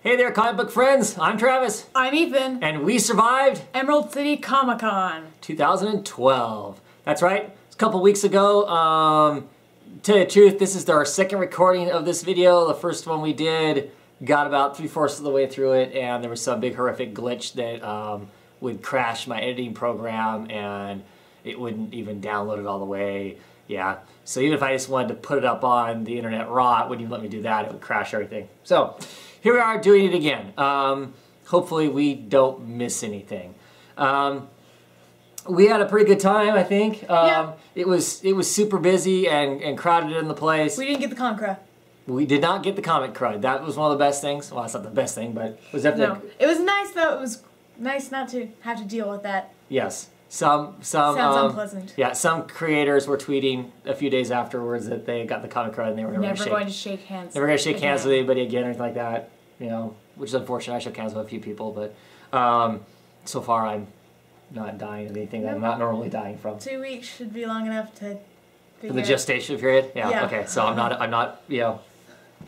Hey there, comic book friends. I'm Travis. I'm Ethan. And we survived Emerald City ComiCon 2012. That's right. It's a couple weeks ago. To tell you the truth, this is our second recording of this video. The first one we did got about 3/4 of the way through it, and there was some big horrific glitch that would crash my editing program, and it wouldn't even download it all the way. Yeah, so even if I just wanted to put it up on the internet raw, it wouldn't even let me do that. It would crash everything. So here we are doing it again. Hopefully we don't miss anything. We had a pretty good time, I think. Yeah. It was super busy and crowded in the place. We didn't get the con crud. We did not get the comic crud. That was one of the best things. Well, that's not the best thing, but it was definitely... No. It was nice, though. It was nice not to have to deal with that. Yes. Sounds unpleasant. Yeah, some creators were tweeting a few days afterwards that they got the comic crud and they were never going to shake hands. Never going to shake hands with anybody again or anything like that. You know, which is unfortunate. I shook hands with a few people, but so far I'm not dying of anything that I'm not normally dying from. 2 weeks should be long enough to figure For the gestation period? Yeah. Okay, so I'm not, you know,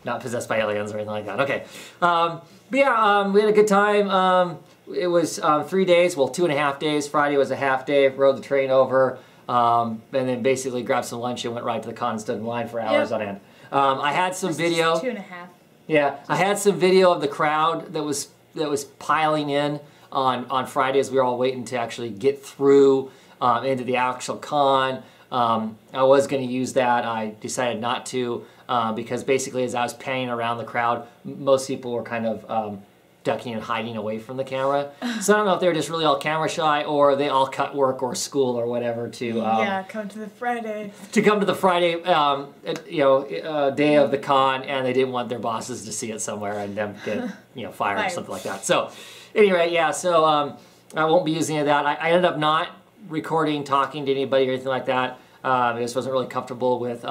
not possessed by aliens or anything like that. Okay. But yeah, we had a good time. It was 3 days, well, 2.5 days. Friday was a half day, rode the train over, and then basically grabbed some lunch and went right to the con and stood in line for hours on end. I had some video. 2.5. Yeah, I had some video of the crowd that was piling in on Friday as we were all waiting to actually get through into the actual con. I was going to use that. I decided not to because basically as I was panning around the crowd, most people were kind of ducking and hiding away from the camera. So I don't know if they were just really all camera shy or they all cut work or school or whatever to come to the Friday. To come to the Friday, day of the con, and they didn't want their bosses to see it somewhere and them get fired or something like that. So anyway, yeah. So I won't be using any of that. I ended up not recording, talking to anybody or anything like that. I just wasn't really comfortable with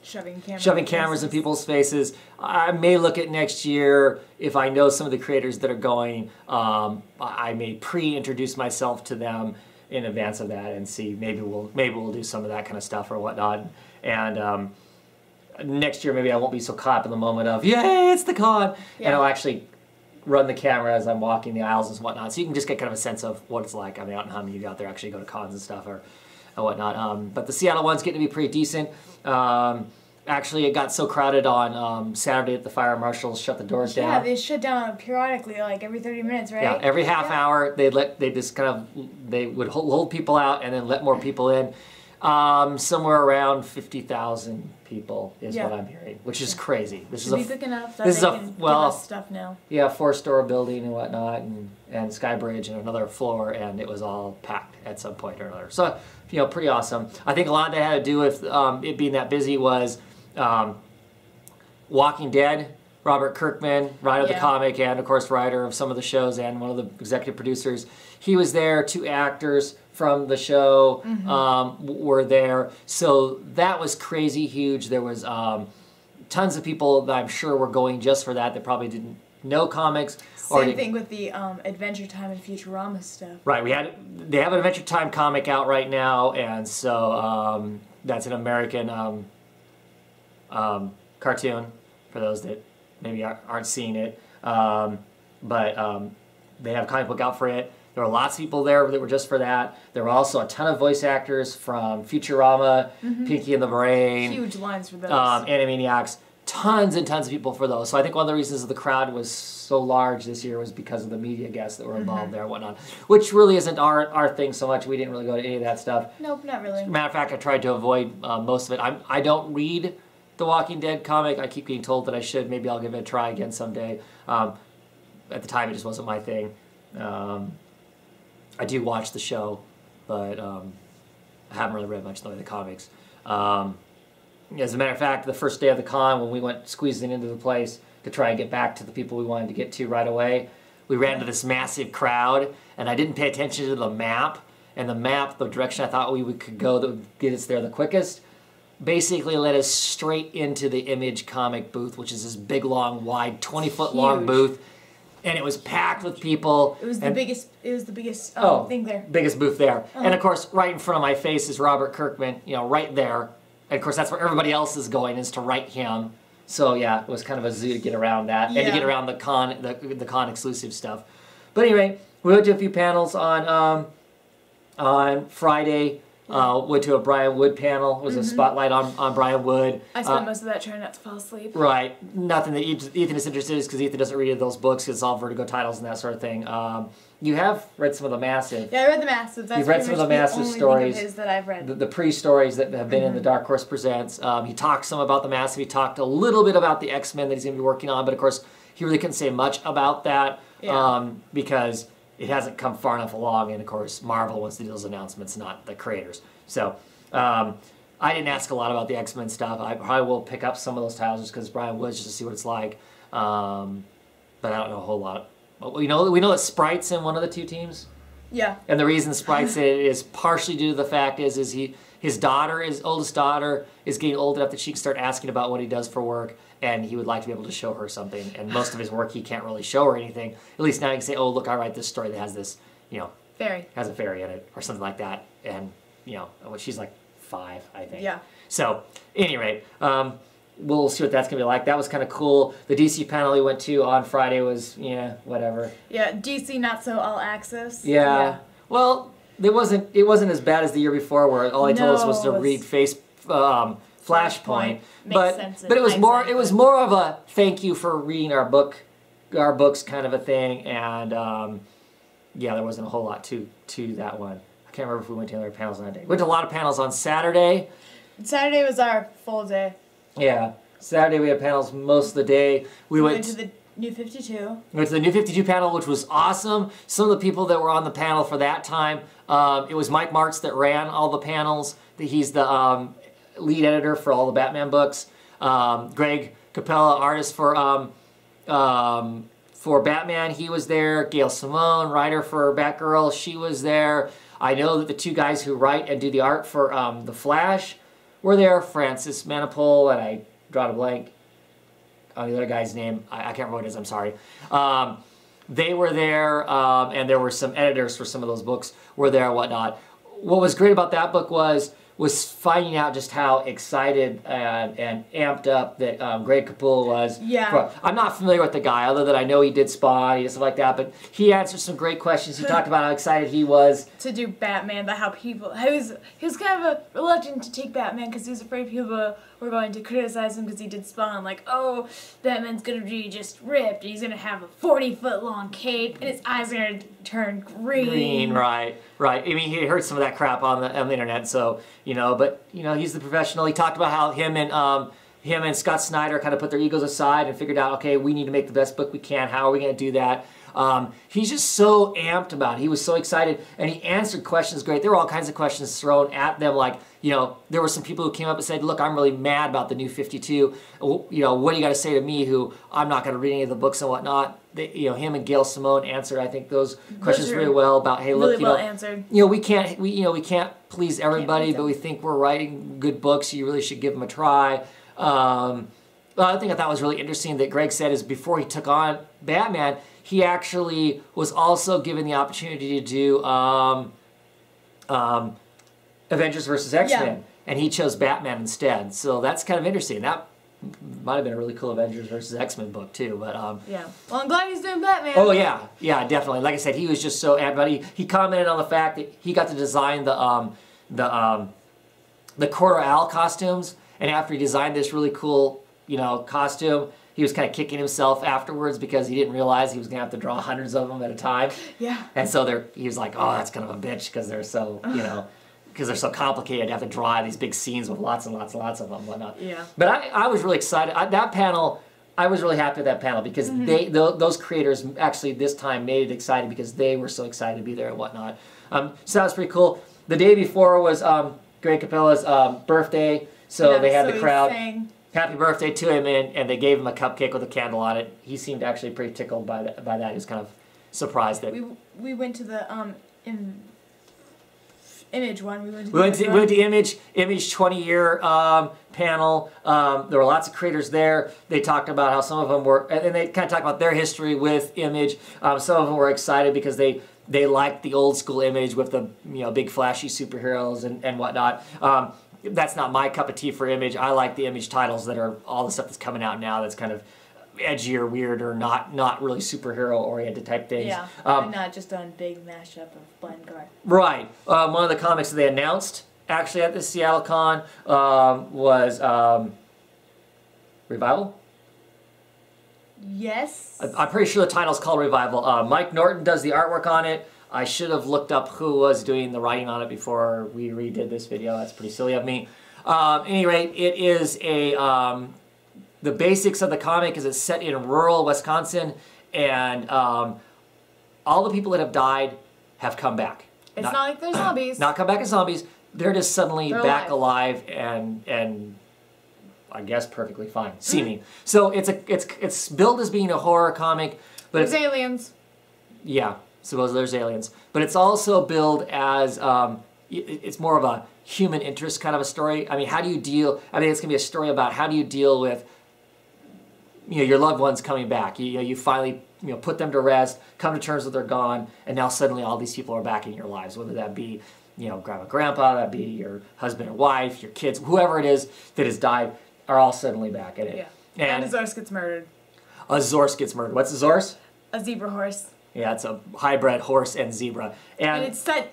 shoving cameras in people's faces. I may look at next year if I know some of the creators that are going. I may pre-introduce myself to them in advance of that and see maybe we'll do some of that kind of stuff or whatnot. And next year maybe I won't be so caught up in the moment of yay, it's the con, and I'll actually run the camera as I'm walking the aisles and whatnot, so you can just get kind of a sense of what it's like. I mean, I don't know how many of you out there actually go to cons and stuff or whatnot. But the Seattle one's getting to be pretty decent. Actually, it got so crowded on Saturday that the fire marshals shut the doors down. Yeah, they shut down periodically, like every 30 minutes, right? Yeah, every half hour they would hold people out and then let more people in. Somewhere around 50,000 people is what I'm hearing, which is crazy. This Should is be big enough that they can give us stuff now. Yeah, 4-story building and whatnot, and Sky Bridge and another floor, and it was all packed at some point or another. So, pretty awesome. I think a lot of that had to do with it being that busy was Walking Dead. Robert Kirkman, writer of the comic and, of course, writer of some of the shows and one of the executive producers. He was there. 2 actors from the show were there. So that was crazy huge. There was tons of people that I'm sure were going just for that probably didn't know comics. Same thing with the Adventure Time and Futurama stuff. Right. They have an Adventure Time comic out right now, and so that's an American cartoon for those that maybe aren't seeing it, but they have a comic book out for it. There were lots of people there that were just for that. There were also a ton of voice actors from Futurama, Pinky and the Brain. Huge lines for those. Animaniacs. Tons and tons of people for those. So I think one of the reasons the crowd was so large this year was because of the media guests that were involved there and whatnot, which really isn't our thing so much. We didn't really go to any of that stuff. Nope, not really. Matter of fact, I tried to avoid most of it. I don't read the Walking Dead comic. I keep getting told that I should. Maybe I'll give it a try again someday. At the time, it just wasn't my thing. I do watch the show, but I haven't really read much in the way of the comics. As a matter of fact, the first day of the con, when we went squeezing into the place to try and get back to the people we wanted to get to right away, we ran into this massive crowd, and I didn't pay attention to the map. And the map, the direction I thought we could go that would get us there the quickest, basically led us straight into the Image comic booth, which is this big, long, wide, 20-foot long booth. And it was packed with people. It was the biggest thing there. Biggest booth there. And of course, right in front of my face is Robert Kirkman, right there. And of course, that's where everybody else is going, is to write him. So yeah, it was kind of a zoo to get around that and to get around the con exclusive stuff. But anyway, we went to a few panels on Friday. Went to a Brian Wood panel. It was a spotlight on Brian Wood. I spent most of that trying not to fall asleep. Right. Nothing that Ethan is interested in because Ethan doesn't read those books. It's all Vertigo titles and that sort of thing. You have read some of the Massive. Yeah, I read the Massive. That's You've read some of the Massive stories. His that I've read. The pre-stories that have been in the Dark Horse Presents. He talked some about the Massive. He talked a little bit about the X-Men that he's going to be working on, but of course he really couldn't say much about that because it hasn't come far enough along, and of course Marvel wants to do those announcements, not the creators. So I didn't ask a lot about the X-Men stuff. I probably will pick up some of those titles just because Brian Woods, just to see what it's like. But I don't know a whole lot. We know that Sprite's in one of the two teams. Yeah. And the reason Sprite's in it is partially due to the fact his oldest daughter is getting old enough that she can start asking about what he does for work, and he would like to be able to show her something. And most of his work he can't really show her anything. At least now he can say, oh, look, I write this story that has this, fairy. Has a fairy in it or something like that. And, she's like 5, I think. Yeah. So, at any rate, we'll see what that's going to be like. That was kind of cool. The DC panel we went to on Friday was, whatever. Yeah, DC not so all access. Yeah. Well, it wasn't as bad as the year before where all they told us was to read Flashpoint. But it was more of a thank you for reading our books kind of a thing, and there wasn't a whole lot to that one. I can't remember if we went to any other panels on that day. We went to a lot of panels on Saturday. Saturday was our full day. Yeah. Saturday we had panels most of the day. We went to the New 52. We went to the New 52 panel, which was awesome. Some of the people that were on the panel for that time, it was Mike Martz that ran all the panels. He's the lead editor for all the Batman books. Greg Capella, artist for Batman, he was there. Gail Simone, writer for Batgirl, she was there. I know that the two guys who write and do the art for The Flash were there. Francis Manipul, and I draw a blank on the other guy's name. I can't remember what it is, I'm sorry. They were there, and there were some editors for some of those books were there and whatnot. What was great about that book was finding out just how excited and amped up that Greg Capullo was. Yeah. I'm not familiar with the guy, other than I know he did Spawn, he did stuff like that, but he answered some great questions. He talked about how excited he was to do Batman, but how he was kind of reluctant to take Batman because he was afraid people were going to criticize him because he did Spawn, like, oh, Batman's going to be just ripped, and he's going to have a 40-foot long cape, and his eyes are going to turn green. Right. I mean, he heard some of that crap on the internet, so, but, he's the professional. He talked about how him and Scott Snyder kind of put their egos aside and figured out, okay, we need to make the best book we can. How are we going to do that? He's just so amped about it. He was so excited, and he answered questions great. There were all kinds of questions thrown at them, like, there were some people who came up and said, look, I'm really mad about the New 52. What do you got to say to me, who I'm not going to read any of the books and whatnot? Him and Gail Simone answered, I think, those questions really well about, hey, look, really well answered. We can't please everybody, but we think we're writing good books. You really should give them a try. The other thing I thought was really interesting that Greg said is before he took on Batman, he actually was also given the opportunity to do Avengers versus X-Men, and he chose Batman instead. So that's kind of interesting. That might have been a really cool Avengers versus X-Men book too. But yeah. Well, I'm glad he's doing Batman. Oh yeah, definitely. Like I said, he was just so amped. But he commented on the fact that he got to design the Quarter Owl costumes, and after he designed this really cool costume, he was kind of kicking himself afterwards because he didn't realize he was going to have to draw hundreds of them at a time. Yeah. And so he was like, oh, that's kind of a bitch because they're so, because they're so complicated to have to draw these big scenes with lots and lots and lots of them and whatnot. Yeah. But I was really excited. That panel, I was really happy with that panel because those creators actually this time made it exciting because they were so excited to be there and whatnot. So that was pretty cool. The day before was Greg Capella's birthday, so they had the crowd. Happy birthday to him, and they gave him a cupcake with a candle on it. He seemed actually pretty tickled by that. He was kind of surprised that we went to the Image one. We went to Image 20-year panel. There were lots of creators there. They talked about how some of them were, and they kind of talked about their history with Image. Some of them were excited because they liked the old school Image with the big flashy superheroes and whatnot. that's not my cup of tea for Image. I like the Image titles that are all the stuff that's coming out now that's kind of edgier, weirder, not really superhero oriented type things. Yeah, and not just on big mashup of Blind Guard. Right. One of the comics that they announced actually at the Seattle Con was Revival. Yes. I'm pretty sure the title's called Revival. Mike Norton does the artwork on it. I should have looked up who was doing the writing on it before we redid this video. That's pretty silly of me. At any rate, it is a... the basics of the comic is it's set in rural Wisconsin, and all the people that have died have come back. It's not like they're zombies. Not come back as zombies. They're just suddenly back alive and I guess perfectly fine, seeming. So it's billed as being a horror comic, but there's aliens. Yeah, suppose there's aliens, but it's also billed as it's more of a human interest kind of a story. I mean, how do you deal? I mean, it's gonna be a story about how do you deal with your loved ones coming back. You finally put them to rest, come to terms with they're gone, and now suddenly all these people are back in your lives, whether that be grandma, grandpa, that be your husband or wife, your kids, whoever it is that has died, are all suddenly back in it. Yeah. And Azores gets murdered. Azores gets murdered. What's Azores? A zebra horse. Yeah, it's a hybrid horse and zebra. And it's set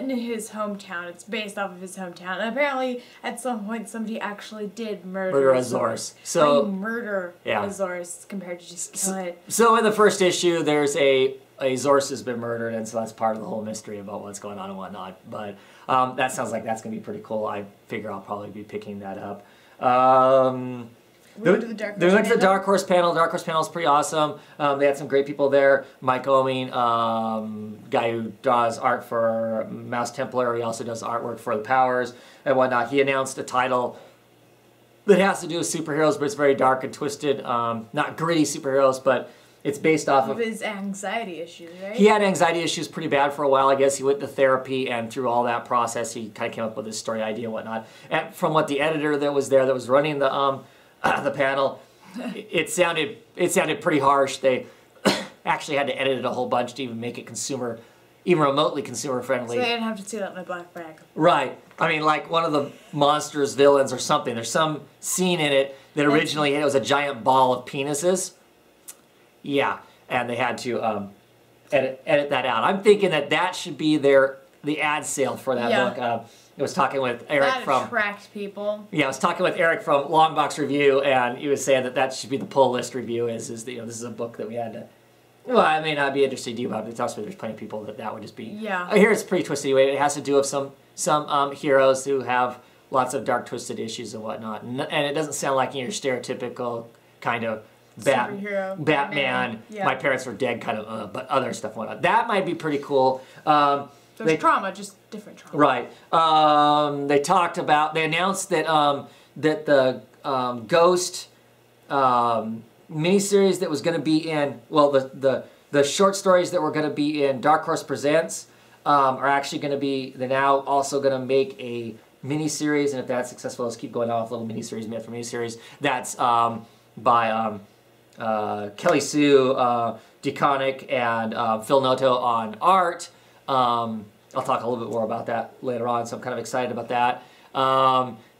in his hometown. It's based off of his hometown. And apparently, at some point, somebody actually did murder Azores. So how do you murder Azores compared to just kill it? So in the first issue, there's a Azores has been murdered, and so that's part of the whole mystery about what's going on and whatnot. But that sounds like that's going to be pretty cool. I figure I'll probably be picking that up. We went to the Dark Horse panel. Dark Horse panel is pretty awesome. They had some great people there. Mike Oming, guy who draws art for Mouse Templar. He also does artwork for the Powers and whatnot. He announced a title that has to do with superheroes, but it's very dark and twisted. Not gritty superheroes, but it's based off of his anxiety issues, right? He had anxiety issues pretty bad for a while, I guess. He went to therapy, and through all that process, he kind of came up with his story idea and whatnot. And from what the editor that was there, that was running the panel, it sounded pretty harsh. They actually had to edit it a whole bunch to even make it even remotely consumer friendly. So they didn't have to see that in a black bag. Right. I mean, like one of the monsters villains or something. There's some scene in it that originally it was a giant ball of penises. Yeah, and they had to edit that out. I'm thinking that should be the ad sale for that book. I was talking with Eric from attract people. Yeah, I was talking with Eric from Longbox Review, and he was saying that should be the pull list review. This is a book that we had to. Well, I may not be interested in you about it. It's also there's plenty of people that would just be. Yeah. I hear it's pretty twisted anyway. It has to do with some heroes who have lots of dark, twisted issues and whatnot, and it doesn't sound like your stereotypical kind of superhero, Batman. Yeah. My parents were dead, kind of, but other stuff went on. That might be pretty cool. There's trauma, just different trauma. Right. They announced that that the Ghost miniseries that was going to be in, the short stories that were going to be in Dark Horse Presents are actually going to be. They're now also going to make a miniseries, and if that's successful, let's keep going off little miniseries, made for miniseries. That's by Kelly Sue DeConnick and Phil Noto on art. I'll talk a little bit more about that later on, so I'm kind of excited about that.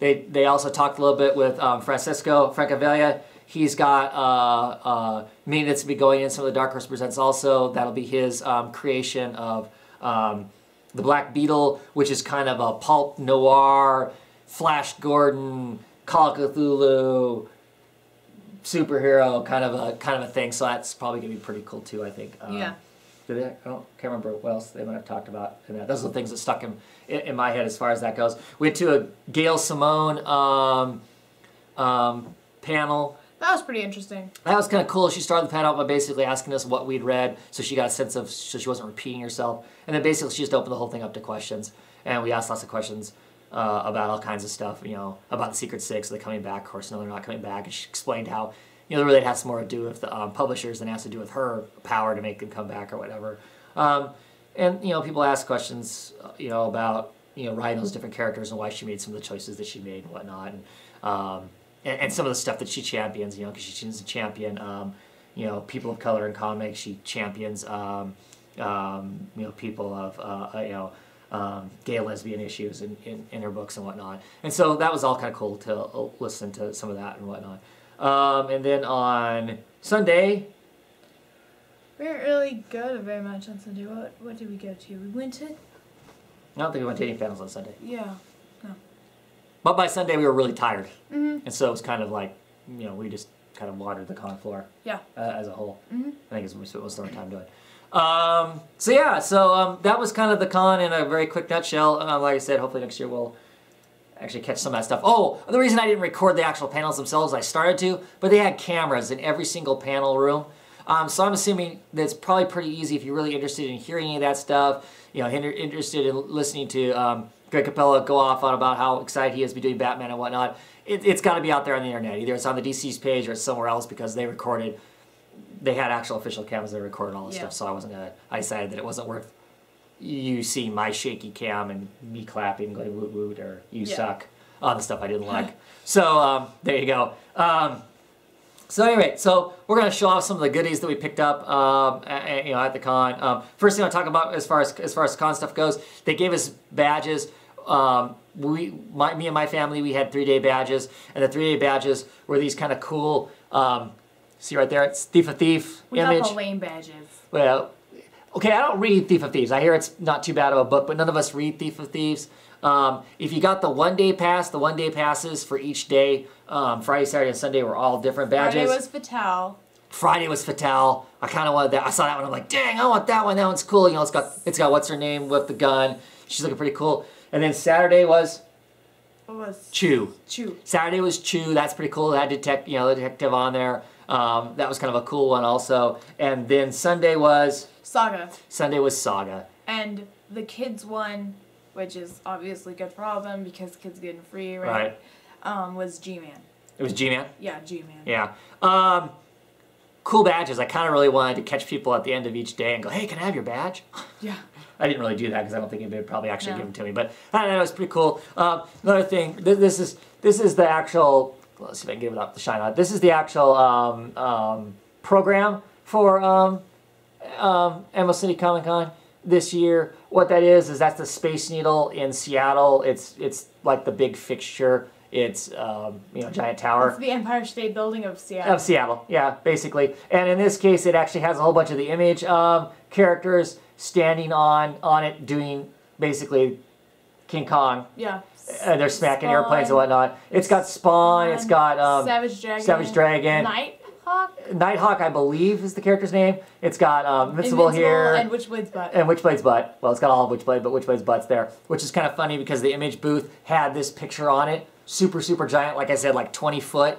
They also talked a little bit with Francisco Francavilla. He's got mini that's to be going in some of the Dark Horse Presents also. That'll be his creation of the Black Beetle, which is kind of a pulp noir, Flash Gordon, Call of Cthulhu, superhero kind of a thing. So that's probably gonna be pretty cool too, I think. Yeah. I can't remember what else they might have talked about in that. Those are the things that stuck in my head as far as that goes. We went to a Gail Simone panel. That was pretty interesting. That was kind of cool. She started the panel by basically asking us what we'd read, so she got a sense of, so she wasn't repeating herself. And then basically she just opened the whole thing up to questions. And we asked lots of questions about all kinds of stuff, about the Secret Six. Are they coming back? Of course, no, they're not coming back. And she explained how, really it has more to do with the publishers than it has to do with her power to make them come back or whatever. And, people ask questions, about, writing those different characters and why she made some of the choices that she made and whatnot. And some of the stuff that she champions, because she's a champion, people of color in comics. She champions, people of, gay lesbian issues in her books and whatnot. And so that was all kind of cool to listen to some of that and whatnot. And then on Sunday, we didn't really go to very much on Sunday. What did we go to? We went to... I don't think we went to any panels on Sunday. Yeah, no. But by Sunday we were really tired. Mm-hmm. And so it was kind of like, you know, we just kind of watered the con floor. Yeah. As a whole. Mm-hmm. I think it's most of our time doing. So that was kind of the con in a very quick nutshell. Like I said, hopefully next year we'll actually catch some of that stuff. Oh, the reason I didn't record the actual panels themselves, I started to, but they had cameras in every single panel room. So I'm assuming that's probably pretty easy if you're really interested in hearing any of that stuff, you know, interested in listening to Greg Capella go off on about how excited he is to be doing Batman and whatnot. It's got to be out there on the internet. Either it's on the DC's page or it's somewhere else because they recorded. They had actual official cameras that recorded all this stuff, so I decided that it wasn't worth you seeing my shaky cam and me clapping, going woot woot, or you suck, all the stuff I didn't like. So there you go. So anyway, so we're going to show off some of the goodies that we picked up, you know, at the con. First thing I'll talk about as far as con stuff goes, they gave us badges. Me and my family, we had 3-day badges, and the 3-day badges were these kind of cool. See right there, it's Thief of Thief we image. got the lame badges. Well, okay, I don't read Thief of Thieves. I hear it's not too bad of a book, but none of us read Thief of Thieves. If you got the 1-day pass, the 1-day passes for each day, Friday, Saturday, and Sunday were all different badges. Friday was Fatale. Friday was Fatale. I kind of wanted that. I saw that one. I'm like, dang, I want that one. That one's cool. You know, it's got what's her name with the gun. She's looking pretty cool. And then Saturday was. What was? Chew. Chew. Saturday was Chew. That's pretty cool. That the detective on there. That was kind of a cool one also. And then Sunday was Saga. Sunday was Saga. And the kids one, which is obviously good for all of them because kids getting free, right? Was G-Man. It was G-Man? Yeah, G-Man. Yeah. Cool badges. I kind of really wanted to catch people at the end of each day and go, hey, can I have your badge? Yeah. I didn't really do that because I don't think anybody would probably actually give them to me. But I don't know, it was pretty cool. Another thing, this is the actual, let's see if I can give it up the shine on it. This is the actual program for Emerald City ComiCon this year. What that is that's the Space Needle in Seattle. It's like the big fixture. It's you know, giant tower. It's the Empire State Building of Seattle. Of Seattle, yeah, basically. And in this case, it actually has a whole bunch of the Image characters standing on it, doing basically King Kong. Yeah. They're smacking airplanes and whatnot. It's got Spawn. It's got Savage Dragon. Nighthawk, I believe, is the character's name. It's got Invincible here. And Witchblade's butt. And Witchblade's butt. Well, it's got all of Witchblade, but Witchblade's butt's there. Which is kind of funny because the Image booth had this picture on it. Super, super giant. Like I said, like 20 foot.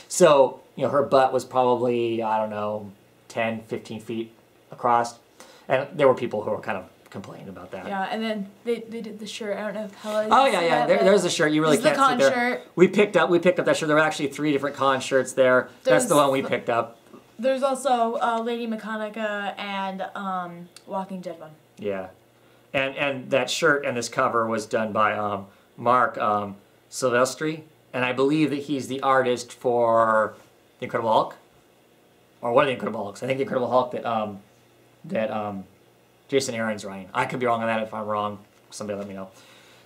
So, you know, her butt was probably, I don't know, 10, 15 feet across. And there were people who were kind of complaining about that. Yeah, and then they did the shirt. I don't know if Hella. Oh yeah. There's the shirt. You really can't see there. Shirt. We picked up that shirt. There were actually 3 different con shirts there. That's the one we picked up. There's also Lady Mechanica and Walking Dead one. Yeah, and that shirt and this cover was done by Mark Silvestri, and I believe that he's the artist for The Incredible Hulk, or one of the Incredible Hulks. I think the Incredible Hulk that Jason Aaron's writing. I could be wrong on that. If I'm wrong, somebody let me know.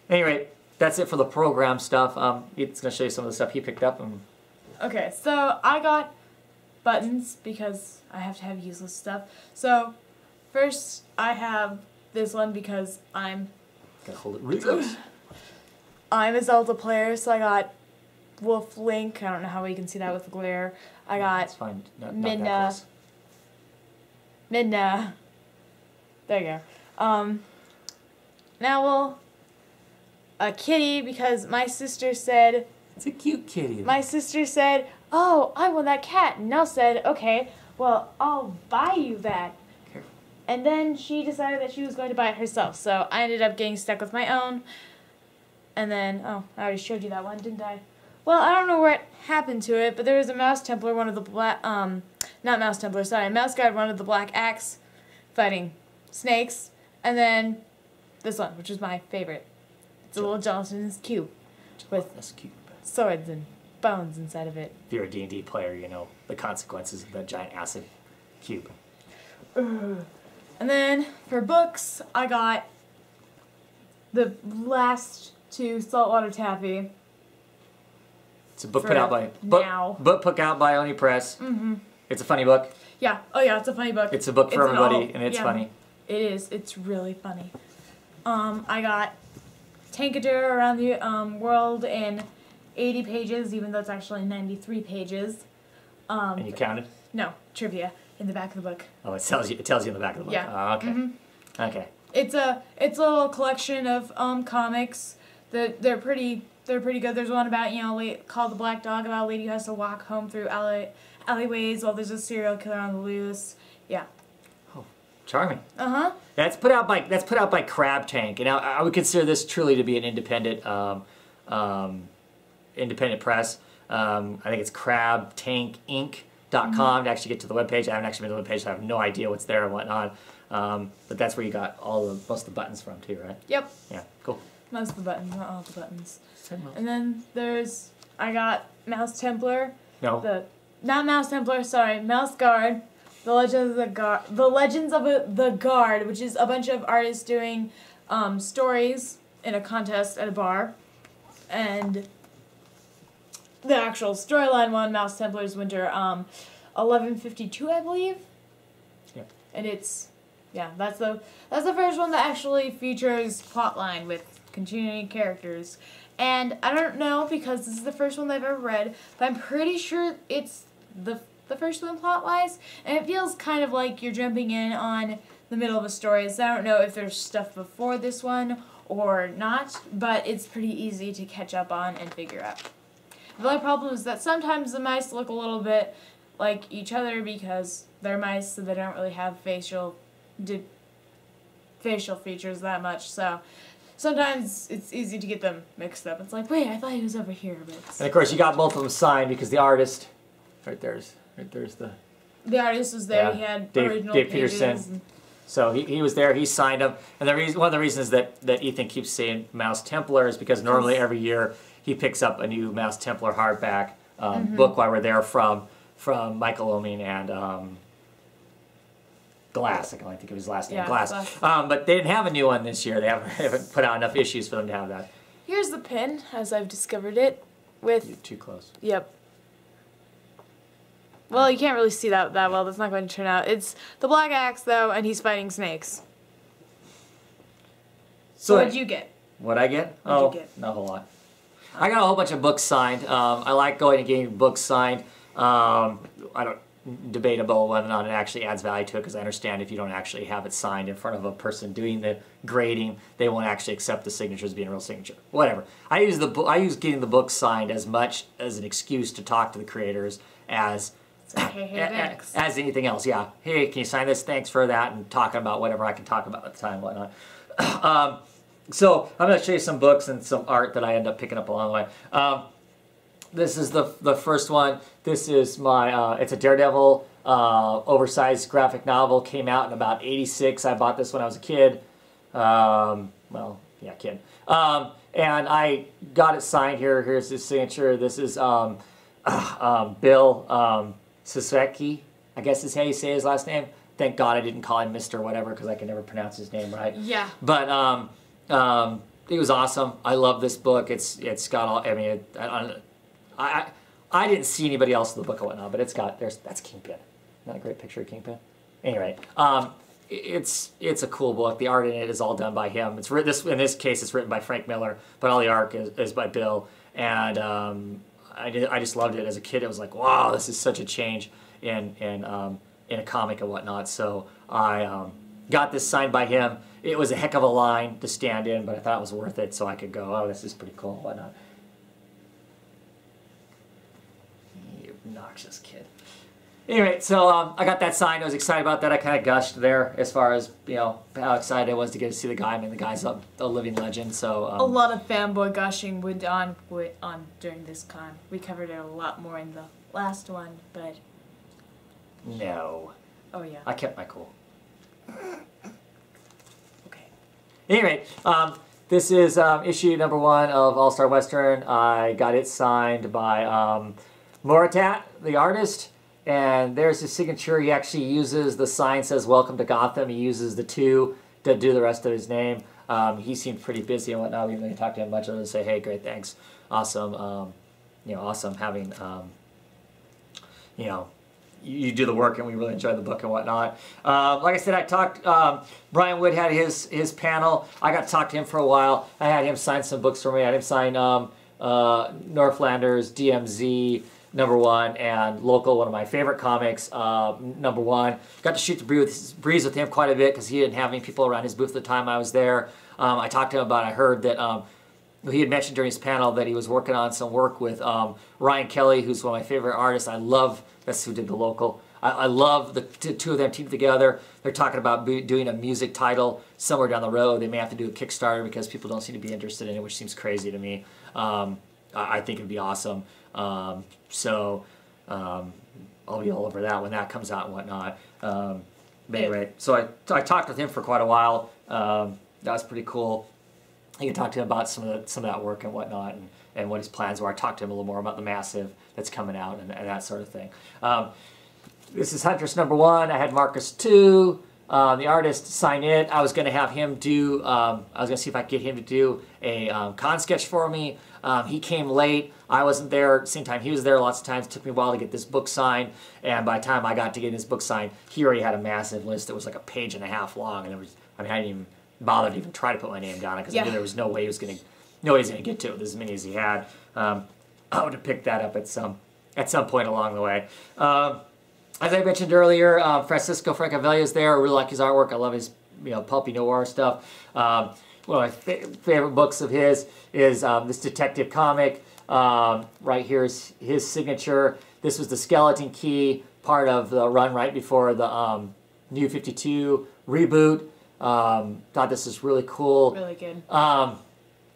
Anyway, that's it for the program stuff. It's going to show you some of the stuff he picked up. Okay, so I got buttons because I have to have useless stuff. So first I have this one because I'm... Gotta hold it really close. I'm a Zelda player, so I got Wolf Link. I don't know how you can see that with the glare. I got it's fine. Not Midna. that close. Midna. There you go. Now, well, a kitty because my sister said... It's a cute kitty. My sister said, oh, I want that cat. And Nell said, okay, well, I'll buy you that. Careful. And then she decided that she was going to buy it herself. So I ended up getting stuck with my own. And then, oh, I already showed you that one, didn't I? Well, I don't know what happened to it, but there was a Mouse Templar, one of the black, not Mouse Templar, sorry, Mouse Guard, one of the Black Axe fighting snakes. And then this one, which is my favorite. It's a little gelatinous cube with swords and bones inside of it. If you're a D&D player, you know the consequences of that giant acid cube. And then for books, I got the last two Saltwater Taffy. It's a book put out by Oni Press. Mm-hmm. It's a funny book. Yeah. Oh yeah, it's a funny book. It's a book for everybody, and it's funny. It is. It's really funny. I got Tankadur Around the World in 80 pages, even though it's actually 93 pages. And you counted? No, trivia in the back of the book. Oh, it tells you in the back of the book. Yeah. Oh, okay. Mm-hmm. Okay. It's a little collection of comics that they're pretty good. There's one about called The Black Dog, about a lady who has to walk home through alleyways while there's a serial killer on the loose. Yeah. Oh, charming. Uh-huh. That's put out by Crab Tank, and I would consider this truly to be an independent independent press. I think it's crabtankinc.com to actually get to the webpage. I haven't actually been to the webpage, so I have no idea what's there and whatnot. But that's where you got most of the buttons from too, right? Yep. Yeah, cool. Most of the buttons, not all the buttons. And then I got Mouse Templar. No. Not Mouse Templar, sorry, Mouse Guard. The Legends of the Guard, which is a bunch of artists doing stories in a contest at a bar. And the actual storyline one, Mouse Templar's Winter 1152, I believe. Yeah. And that's the first one that actually features plotline with continuing characters. And I don't know, because this is the first one that I've ever read, but I'm pretty sure it's the first one plot-wise, and it feels kind of like you're jumping in on the middle of a story. So I don't know if there's stuff before this one or not, but it's pretty easy to catch up on and figure out. The only problem is that sometimes the mice look a little bit like each other because they're mice, so they don't really have facial features that much, so sometimes it's easy to get them mixed up. It's like, wait, I thought he was over here. But And of course, you got both of them signed because the artist, right there's the artist was there. Yeah. He had Dave original Peterson. pages. So he was there. He signed them. And one of the reasons that Ethan keeps saying Mouse Templar is because normally every year he picks up a new Mouse Templar hardback book while we're there from Michael Oeming and Glass. I can only think of his last name, Yeah, Glass. But they didn't have a new one this year. They haven't put out enough issues for them to have that. Here's the pin, as I've discovered it. With You're too close. Yep. Well, you can't really see that well. That's not going to turn out. It's the Black Axe, though, and he's fighting snakes. So what'd you get? What'd I get? What'd you get? Not a whole lot. I got a whole bunch of books signed. I like going and getting books signed. I don't debatable whether or not it actually adds value to it, because I understand if you don't actually have it signed in front of a person doing the grading, they won't actually accept the signature as being a real signature. Whatever. I use getting the book signed as much as an excuse to talk to the creators as Thanks. as anything else. Yeah. Hey, can you sign this? Thanks for that, and talking about whatever I can talk about at the time, and whatnot. So I'm going to show you some books and some art that I end up picking up along the way. This is the first one. This is my, it's a Daredevil oversized graphic novel. Came out in about '86. I bought this when I was a kid. Well, yeah, kid. And I got it signed here. Here's his signature. This is Bill Siseki, I guess is how you say his last name. Thank God I didn't call him Mr. whatever, because I can never pronounce his name right. Yeah. But it was awesome. I love this book. It's got all, I mean, I didn't see anybody else in the book and whatnot, but it's got, that's Kingpin. Not a great picture of Kingpin. Anyway, it's a cool book. The art in it is all done by him. It's written, in this case, it's written by Frank Miller, but all the art is by Bill. And I just loved it as a kid. It was like, wow, this is such a change in a comic and whatnot. So I got this signed by him. It was a heck of a line to stand in, but I thought it was worth it, so I could go, oh, this is pretty cool and whatnot. You obnoxious kid. Anyway, so I got that signed. I was excited about that. I kind of gushed there as far as, you know, how excited I was to get to see the guy. I mean, the guy's a living legend, so... a lot of fanboy gushing went on during this con. We covered it a lot more in the last one, but... No. Oh, yeah. I kept my cool. Okay. Anyway, this is issue number 1 of All-Star Western. I got it signed by Moritat, the artist. And there's his signature. He actually uses, the sign says "Welcome to Gotham." He uses the 2 to do the rest of his name. He seemed pretty busy and whatnot. We didn't really talk to him much. Other than say, hey, great, thanks, awesome, awesome having, you do the work, and we really enjoy the book and whatnot. Like I said, I talked, Brian Wood had his panel. I got to talk to him for a while. I had him sign some books for me. I had him sign Northlanders, DMZ, #1, and Local, one of my favorite comics, #1. Got to shoot the breeze with him quite a bit because he didn't have any people around his booth at the time I was there. I talked to him about, I heard that he had mentioned during his panel that he was working on some work with Ryan Kelly, who's one of my favorite artists. I love, that's who did the Local. I love the two of them teamed together. They're talking about doing a music title somewhere down the road. They may have to do a Kickstarter because people don't seem to be interested in it, which seems crazy to me. I think it'd be awesome. I'll be all over that when that comes out and whatnot. But anyway, so I talked with him for quite a while. That was pretty cool. I can talk to him about some of that work and whatnot, and what his plans were. I talked to him a little more about the Massive that's coming out and that sort of thing. This is Huntress #1. I had Marcus 2. The artist sign it. I was going to have him do, I was going to see if I could get him to do a con sketch for me. He came late. I wasn't there. Same time he was there lots of times. It took me a while to get this book signed. And by the time I got to get his book signed, he already had a massive list that was like a page and a half long. And there was, I didn't even bother to even try to put my name down because I knew there was no way he was going to get to it as many as he had. I would have picked that up at some point along the way. As I mentioned earlier, Francisco Francavilla is there. I really like his artwork. I love his pulpy noir stuff. One of my favorite books of his is this detective comic. Right here is his signature. This was the Skeleton Key, part of the run right before the New 52 reboot. Thought this was really cool. Really good. I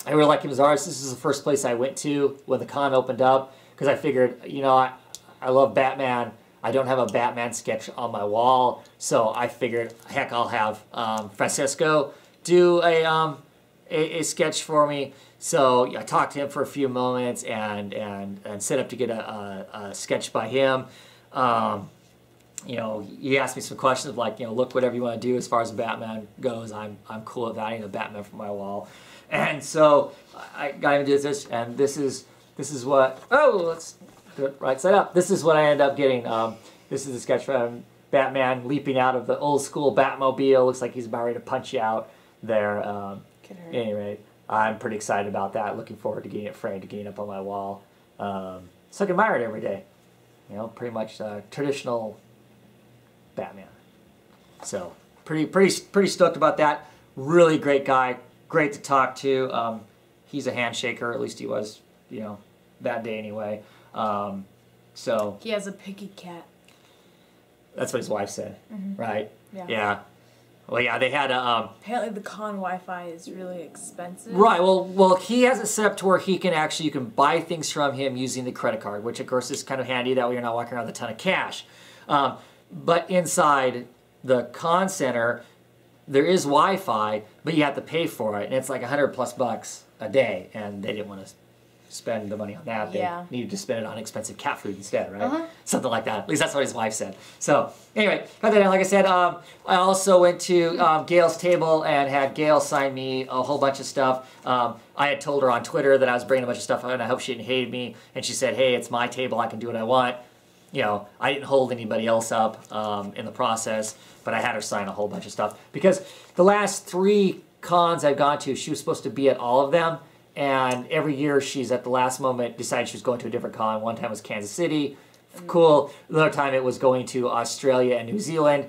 really like him as an artist. This is the first place I went to when the con opened up because I figured, I love Batman. I don't have a Batman sketch on my wall, so I figured, heck, I'll have Francisco do a sketch for me. So I talked to him for a few moments and set up to get a sketch by him. He asked me some questions like, look, whatever you want to do as far as Batman goes, I'm cool with that. I need a Batman for my wall. And so I got him to do this, and this is what, let's do it right side up. This is what I end up getting. This is a sketch from Batman leaping out of the old school Batmobile. Looks like he's about ready to punch you out there. At any rate, I'm pretty excited about that. Looking forward to getting it framed, to getting it up on my wall. So I can admire it every day. Pretty much traditional Batman. So pretty stoked about that. Really great guy. Great to talk to. He's a handshaker. At least he was, that day anyway. So he has a picky cat. That's what his wife said, right? Yeah. Well, yeah, they had a... apparently the con Wi-Fi is really expensive. Right, well, he has it set up to where you can buy things from him using the credit card, which of course is kind of handy, that way you're not walking around with a ton of cash. But inside the con center, there is Wi-Fi, but you have to pay for it, and it's like $100+ a day, and they didn't want to spend the money on that. They needed to spend it on expensive cat food instead, right? Something like that. At least that's what his wife said. So anyway, got that down. Like I said, I also went to Gail's table and had Gail sign me a whole bunch of stuff. I had told her on Twitter that I was bringing a bunch of stuff, and I hope she didn't hate me. And she said, hey, it's my table. I can do what I want. I didn't hold anybody else up in the process, but I had her sign a whole bunch of stuff. Because the last 3 cons I've gone to, she was supposed to be at all of them. And every year she's at the last moment decided she was going to a different con. One time it was Kansas City. Cool. Another time it was going to Australia and New Zealand.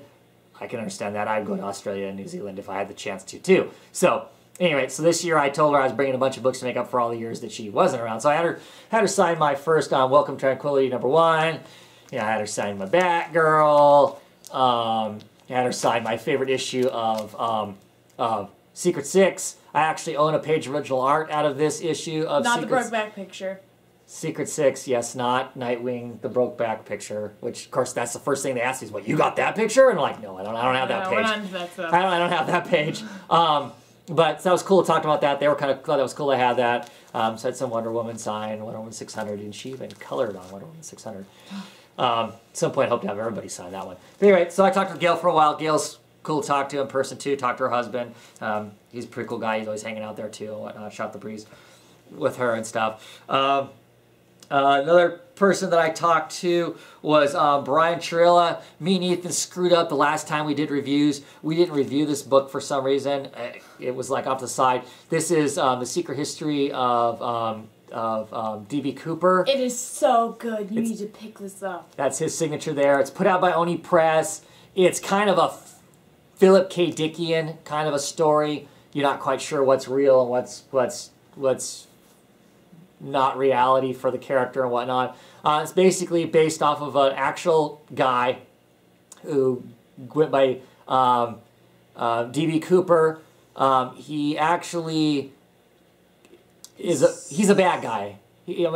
I can understand that. I'd go to Australia and New Zealand if I had the chance to too. So anyway, so this year I told her I was bringing a bunch of books to make up for all the years that she wasn't around. So I had her sign my first Welcome Tranquility #1. I had her sign my Batgirl. I had her sign my favorite issue of Secret 6. I actually own a page of original art out of this issue of Not the Brokeback picture. Secret 6, yes, not Nightwing, the Brokeback picture. Which, of course, that's the first thing they ask me is, "What, you got that picture?" And I'm like, "No, I don't have that page. We're not into that stuff. I don't have that page." But that was cool to talk about that. They were kind of glad that was cool. I had that. So I had some Wonder Woman sign, Wonder Woman 600, and she even colored on Wonder Woman 600. At some point, I hope to have everybody sign that one. But anyway, so I talked to Gail for a while. Gail's cool to talk to in person too. Talk to her husband. He's a pretty cool guy. He's always hanging out there too and whatnot. Shot the breeze with her and stuff. Another person that I talked to was Brian Chirilla. Me and Ethan screwed up the last time we did reviews. We didn't review this book for some reason. It was like off the side. This is The Secret History of D.B. Cooper. It is so good. You need to pick this up. That's his signature there. It's put out by Oni Press. It's kind of a Philip K. Dickian kind of a story. You're not quite sure what's real and what's not reality for the character and whatnot. It's basically based off of an actual guy who went by D.B. Cooper. He actually he's a bad guy. He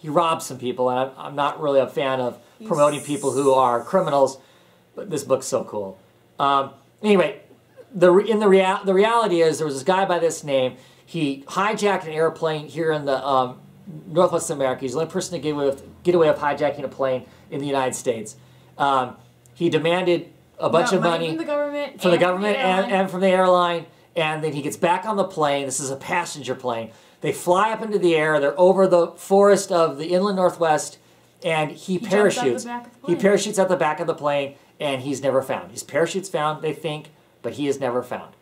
robs some people, and I'm not really a fan of promoting people who are criminals, but this book's so cool. Anyway, the reality is there was this guy by this name. He hijacked an airplane here in the Northwest America. He's the only person to get away with hijacking a plane in the United States. He demanded a bunch of money from the government, and from the airline, and then he gets back on the plane. This is a passenger plane. They fly up into the air. They're over the forest of the inland Northwest, and he parachutes. He parachutes at the back of the plane, and he's never found. His parachute's found, they think, but he is never found.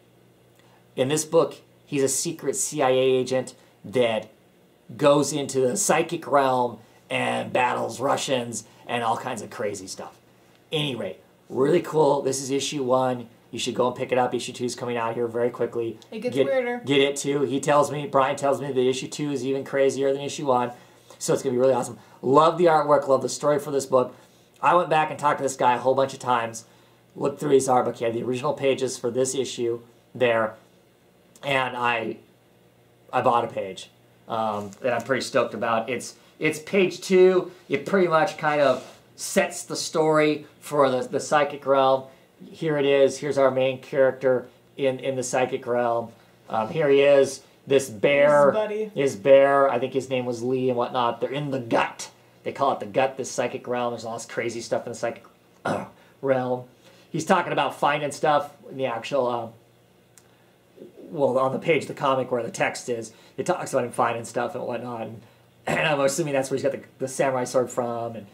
In this book, he's a secret CIA agent that goes into the psychic realm and battles Russians and all kinds of crazy stuff. Anyway, really cool. This is issue 1. You should go and pick it up. Issue 2 is coming out here very quickly. It gets weirder. Get it too. Brian tells me that issue 2 is even crazier than issue 1. So it's going to be really awesome. Love the artwork. Love the story for this book. I went back and talked to this guy a whole bunch of times. Looked through his art book. He had the original pages for this issue there. And I bought a page that I'm pretty stoked about. It's page 2. It pretty much kind of sets the story for the psychic realm. Here it is. Here's our main character in the psychic realm. Here he is. This bear. His bear. I think his name was Lee and whatnot. They're in the gut. They call it the gut, this psychic realm. There's all this crazy stuff in the psychic realm. He's talking about finding stuff in the actual... on the page of the comic where the text is, it talks about him finding stuff and whatnot, and I'm assuming that's where he's got the samurai sword from,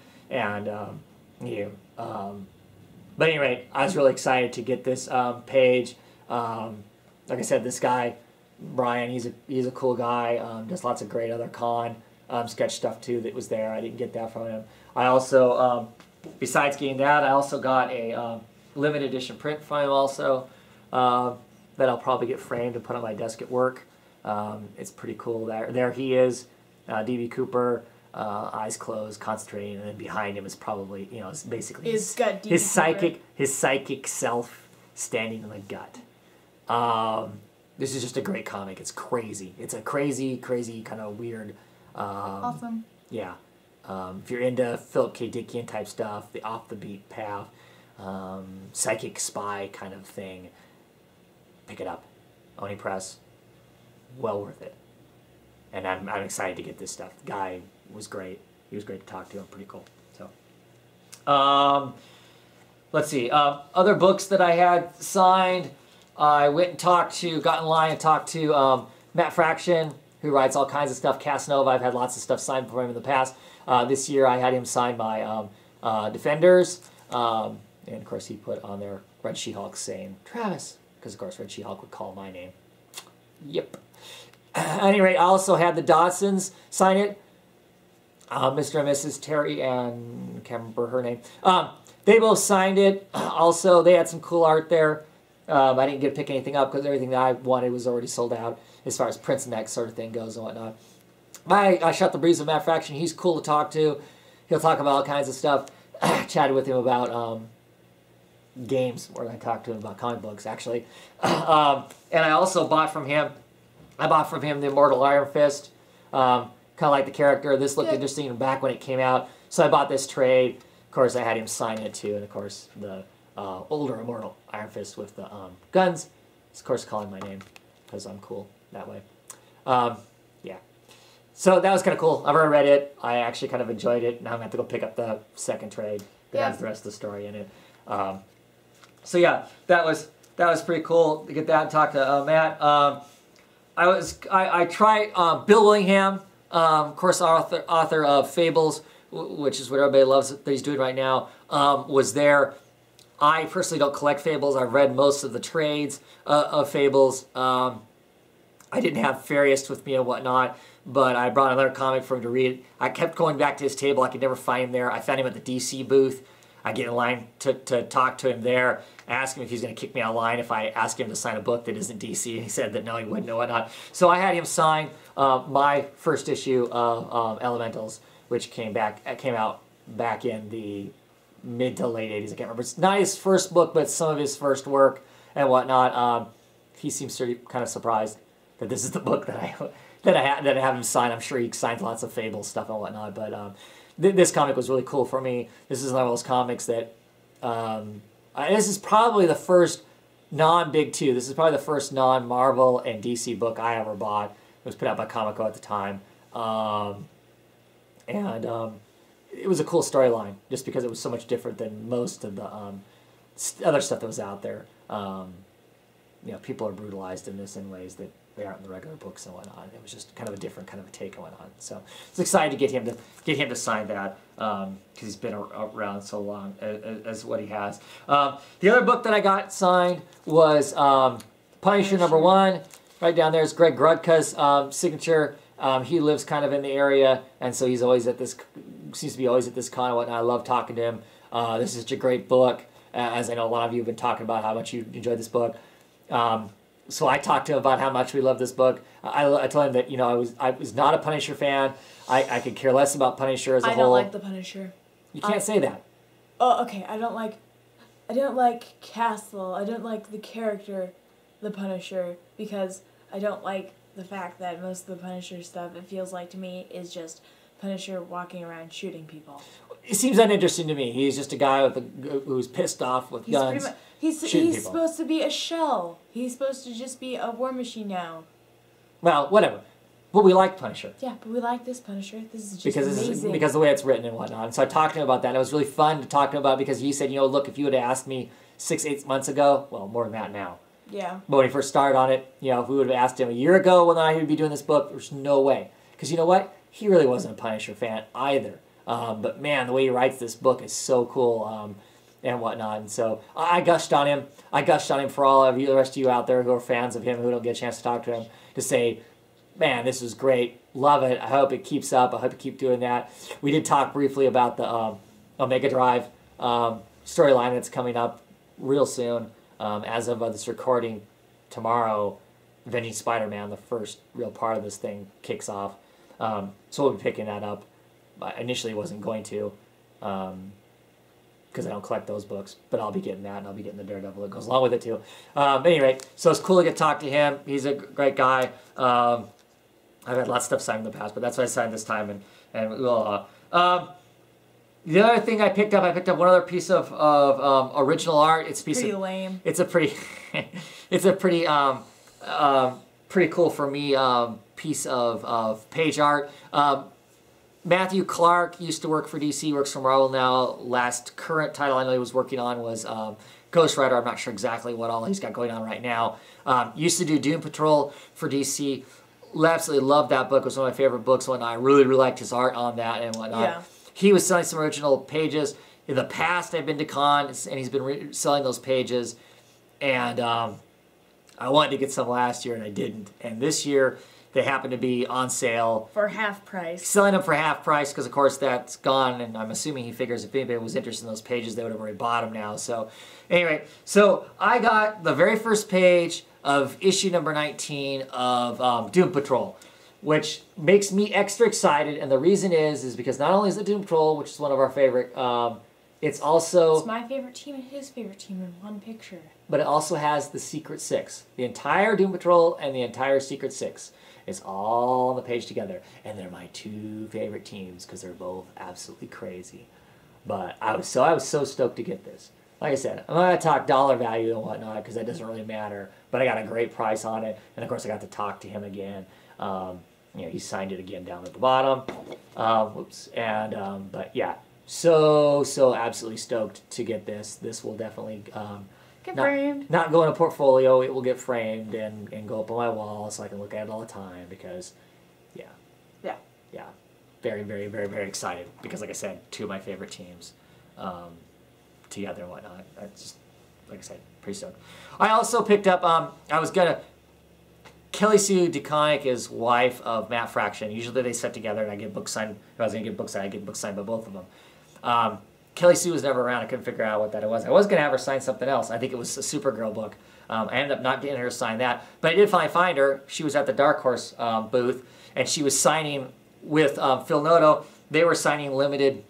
but anyway, I was really excited to get this page. Like I said, this guy Brian, he's a cool guy. Does lots of great other con sketch stuff too that was there. I didn't get that from him. I also, besides getting that, I also got a limited edition print from him also. That I'll probably get framed and put on my desk at work. It's pretty cool. There he is, D.B. Cooper, eyes closed, concentrating, and then behind him is probably, it's basically his psychic self standing in the gut. This is just a great comic. It's crazy. It's a crazy, crazy kind of weird. Awesome. Yeah. If you're into Philip K. Dickian type stuff, the off the beat path, psychic spy kind of thing. Pick it up. Oni Press. Well worth it. And I'm excited to get this stuff. The guy was great. He was great to talk to. I'm pretty cool. So, let's see. Other books that I had signed. I went and got in line and talked to Matt Fraction, who writes all kinds of stuff. Casanova, I've had lots of stuff signed for him in the past. This year I had him sign my Defenders. And of course he put on there Red She-Hulk saying, Travis. Because, of course, Red She-Hulk would call my name. Yep. At any rate, I also had the Dodsons sign it. Mr. and Mrs. Terry and I can't remember her name. They both signed it. Also, they had some cool art there. I didn't get to pick anything up because everything that I wanted was already sold out as far as prints and that sort of thing goes and whatnot. I shot the breeze with Matt Fraction. He's cool to talk to. He'll talk about all kinds of stuff. Chatted with him about... games, where I talked to him about comic books, actually. And I also bought from him, the Immortal Iron Fist, kind of like the character. This looked interesting back when it came out, so I bought this trade. Of course, I had him sign it too, and of course, the older Immortal Iron Fist with the guns. He's, of course, calling my name, because I'm cool that way. Yeah. So that was kind of cool. I've already read it. I actually kind of enjoyed it. Now I'm going to have to go pick up the second trade that has the rest of the story in it. So yeah, that was pretty cool to get that and talk to Matt. I tried Bill Willingham, of course, author of Fables, which is what everybody loves that he's doing right now, was there. I personally don't collect Fables. I've read most of the trades of Fables. I didn't have Fariest with me and whatnot, but I brought another comic for him to read. I kept going back to his table. I could never find him there. I found him at the DC booth. I get in line to talk to him there, ask him if he's going to kick me out of line if I ask him to sign a book that isn't DC. And he said that no, he wouldn't and whatnot. So I had him sign my first issue of Elementals, which came out back in the mid to late 80s. I can't remember. It's not his first book, but some of his first work and whatnot. He seems kind of surprised that this is the book that I have him sign. I'm sure he signs lots of Fable stuff and whatnot, but this comic was really cool for me. This is one of those comics that this is probably the first non-Big Two. This is probably the first non-Marvel and DC book I ever bought. It was put out by Comico at the time, and it was a cool storyline just because it was so much different than most of the other stuff that was out there. You know, people are brutalized in this in ways that they aren't in the regular books and whatnot. It was just kind of a different kind of a take and whatnot. So I was excited to get him to sign that because he's been around so long as what he has. The other book that I got signed was Punisher #1. Right down there is Greg Grudka's signature. He lives kind of in the area, and so he's always at this. Seems to be always at this con and whatnot. I love talking to him. This is such a great book, as I know a lot of you have been talking about how much you enjoyed this book. So I talked to him about how much we love this book. I told him that, you know, I was not a Punisher fan. I could care less about Punisher as a whole. I don't like the Punisher. You can't say that. Oh, okay. I don't like Castle. I don't like the character, the Punisher, because I don't like the fact that most of the Punisher stuff, it feels like to me, is just Punisher walking around shooting people. It seems uninteresting to me. He's just a guy who's pissed off with guns. He's supposed to be a shell. He's supposed to just be a war machine now. Well, whatever. But we like Punisher. Yeah, but we like this Punisher. This is just amazing. Because of the way it's written and whatnot. And so I talked to him about that. And it was really fun to talk to him about because he said, you know, look, if you would have asked me 6-8 months ago, well, more than that now. Yeah. But when he first started on it, you know, if we would have asked him a year ago when I would be doing this book, there's no way. Because you know what? He really wasn't a Punisher fan either. But man, the way he writes this book is so cool and whatnot. And so I gushed on him. I gushed on him for all of you, the rest of you out there who are fans of him who don't get a chance to talk to him, to say, man, this is great. Love it. I hope it keeps up. I hope you keep doing that. We did talk briefly about the Omega Drive storyline that's coming up real soon. As of this recording tomorrow, Avenging Spider-Man, the first real part of this thing, kicks off. So we'll be picking that up. I initially wasn't going to, because I don't collect those books, but I'll be getting that, and I'll be getting the Daredevil that goes along with it too. But anyway, so it's cool to get to talk to him. He's a great guy. I've had lots of stuff signed in the past, but that's what I signed this time, and we'll. The other thing I picked up one other piece of original art. It's a piece pretty of, lame. It's a pretty, it's a pretty pretty cool for me piece of page art. Matthew Clark used to work for DC, works for Marvel now. Last current title I know he was working on was Ghost Rider. I'm not sure exactly what all he's got going on right now. Used to do Doom Patrol for DC. Absolutely loved that book. It was one of my favorite books and whatnot. I really, really liked his art on that and whatnot. Yeah. He was selling some original pages. In the past, I've been to cons, and he's been selling those pages. And I wanted to get some last year, and I didn't. And this year, they happen to be on sale. For half price. Selling them for half price because, of course, that's gone. And I'm assuming he figures if anybody was interested in those pages, they would have already bought them now. So anyway, so I got the very first page of issue number 19 of Doom Patrol, which makes me extra excited. And the reason is because not only is it Doom Patrol, which is one of our favorite, it's also... It's my favorite team and his favorite team in one picture. But it also has the Secret Six. The entire Doom Patrol and the entire Secret Six. It's all on the page together. And they're my two favorite teams because they're both absolutely crazy. But I was so stoked to get this. Like I said, I'm not going to talk dollar value and whatnot because that doesn't really matter. But I got a great price on it. And, of course, I got to talk to him again. You know, he signed it again down at the bottom. Whoops. And, but, yeah. So absolutely stoked to get this. This will definitely Get framed. Not go in a portfolio. It will get framed and go up on my wall so I can look at it all the time because, yeah. Yeah. Yeah. Very, very, very, very excited because, like I said, two of my favorite teams together and whatnot. That's just, like I said, pretty stoked. I also picked up, Kelly Sue DeConnick is wife of Matt Fraction. Usually they sit together and I get book signed. If I was going to get book signed, I'd get book signed by both of them. Kelly Sue was never around. I couldn't figure out what that was. I was going to have her sign something else. I think it was a Supergirl book. I ended up not getting her to sign that. But I did finally find her. She was at the Dark Horse booth, and she was signing with Phil Noto. They were signing limited,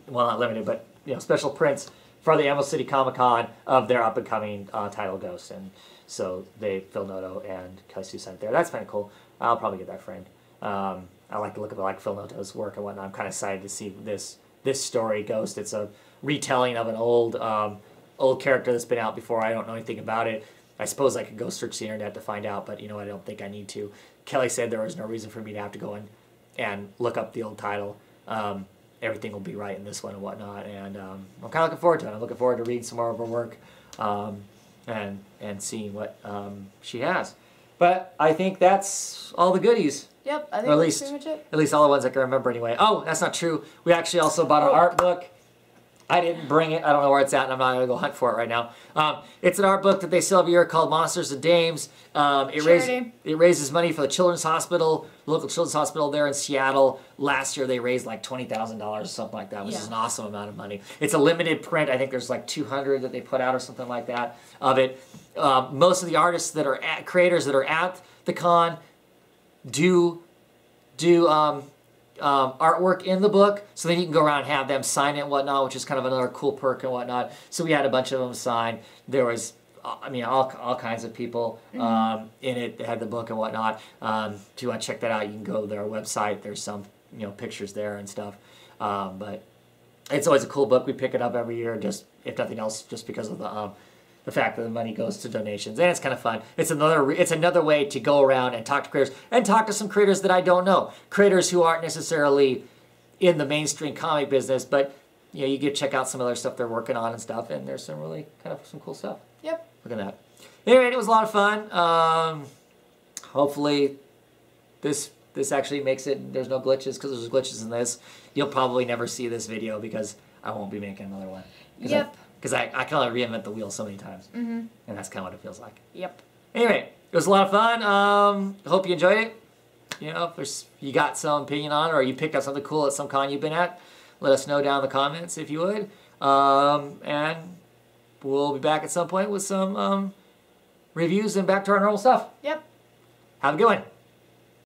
well, not limited, but special prints for the Emerald City ComiCon of their up-and-coming title Ghost. And so Phil Noto and Kelly Sue signed there. That's kind of cool. I'll probably get that framed. I like to look at Phil Noto's work and whatnot. I'm kind of excited to see this story, Ghost. It's a retelling of an old character that's been out before. I don't know anything about it. I suppose I could go search the internet to find out, but I don't think I need to. Kelly said there was no reason for me to have to go in and look up the old title. Everything will be right in this one and whatnot, and I'm kind of looking forward to it. I'm looking forward to reading some more of her work and seeing what she has. But I think that's all the goodies. Yep, I think that's pretty much it. At least all the ones I can remember anyway. Oh, that's not true. We actually also bought an art book. I didn't bring it. I don't know where it's at, and I'm not going to go hunt for it right now. It's an art book that they sell every year called Monsters and Dames. It raises money for the Children's Hospital, local Children's Hospital there in Seattle. Last year they raised like $20,000 or something like that, which is an awesome amount of money. It's a limited print. I think there's like 200 that they put out or something like that of it. Most of the artists that are creators that are at the con do artwork in the book, so then you can go around and have them sign it and whatnot, which is kind of another cool perk and whatnot. So we had a bunch of them sign. There was, all kinds of people in it that had the book and whatnot. If you want to check that out, you can go to their website. There's some, pictures there and stuff. But it's always a cool book. We pick it up every year, just if nothing else, just because of the fact that the money goes to donations, and it's kind of fun. It's another way to go around and talk to creators, and talk to some creators that I don't know, creators who aren't necessarily in the mainstream comic business, but you get to check out some other stuff they're working on and stuff, and there's some really kind of some cool stuff. Yep. Look at that. Anyway, it was a lot of fun. Hopefully, this actually makes it. There's no glitches, because there's glitches in this. You'll probably never see this video because I won't be making another one. Yep. Because I can only reinvent the wheel so many times. And that's kind of what it feels like. Yep. Anyway, it was a lot of fun. Hope you enjoyed it. If you got some opinion on it or you picked up something cool at some con you've been at, let us know down in the comments if you would. And we'll be back at some point with some reviews and back to our normal stuff. Yep. Have a good one.